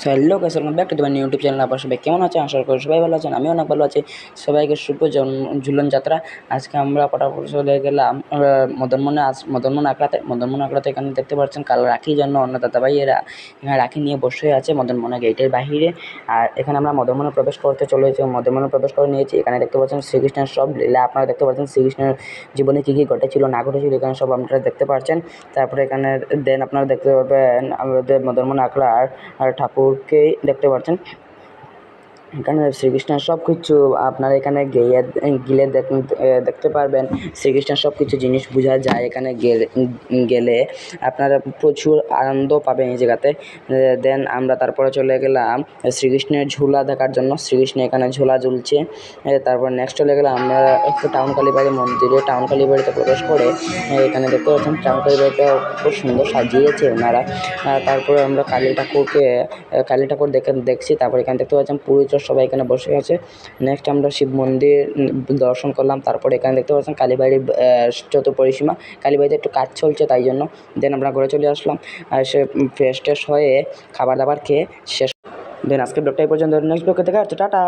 So hello guys, welcome back to the new YouTube channel. আপনারা সবাই কেমন আছেন? আশা করি সবাই ভালো আছেন। আমি অনেক ভালো আছি। সবাইকে শুভ ঝুলন যাত্রা। আজকে আমরা পটাপট চলে গেলাম মদনমোহন আখড়াতে। মদনমোহন আখড়াতে এখানে দেখতে পাচ্ছেন কাল রাখির জন্য অন্য দাদাভাইয়েরা এখানে রাখি নিয়ে বসে আছে মদনমোহন গেটের বাহিরে। আর এখানে আমরা মদনমোহনে প্রবেশ করতে চলেছি, মদনমোহনে প্রবেশ করে নিয়েছি। এখানে দেখতে পাচ্ছেন শ্রীকৃষ্ণের সব লীলা। আপনারা দেখতে পাচ্ছেন শ্রীকৃষ্ণের জীবনে কী কী ঘটেছিল না ঘটেছিল এখানে সব আপনারা দেখতে পাচ্ছেন। তারপরে এখানে আপনারা দেখতে পাবেন আমাদের মদনমোহন আখড়ার ঠাকুরকেই দেখতে পাচ্ছেন। এখানে শ্রীকৃষ্ণের সব কিছু আপনারা এখানে গেলে দেখতে পারবেন। শ্রীকৃষ্ণের সব কিছু জিনিস বোঝা যায় এখানে গেলে আপনারা প্রচুর আনন্দ পাবেন এই জায়গাতে। দেন আমরা তারপরে চলে গেলাম শ্রীকৃষ্ণের ঝুলা দেখার জন্য। শ্রীকৃষ্ণ এখানে ঝুলা ঝুলছে। তারপর নেক্সট চলে গেলাম আমরা একটু টাউন কালীবাড়ি মন্দিরে। টাউন কালীবাড়িতে প্রবেশ করে এখানে দেখতে পাচ্ছেন টাউন কালীবাড়িটা খুব সুন্দর সাজিয়েছে ওনারা। তারপরে আমরা কালী ঠাকুর দেখছি। তারপর এখানে দেখতে পাচ্ছেন পুরোহিতরা সবাই এখানে বসে আছে। নেক্সট আমরা শিব মন্দির দর্শন করলাম। তারপরে এখানে দেখতে পাচ্ছেন কালীবাড়ির যত পরিসীমা। কালীবাড়িতে একটু কাজ চলছে তাই জন্য। দেন আমরা ঘরে চলে আসলাম। আর সে ফ্রেশ ট্রেশ হয়ে খাবার দাবার খেয়ে শেষ। দেন আজকের ব্লগটা এই পর্যন্ত। নেক্সট ব্লগে দেখা হচ্ছে। টাটা।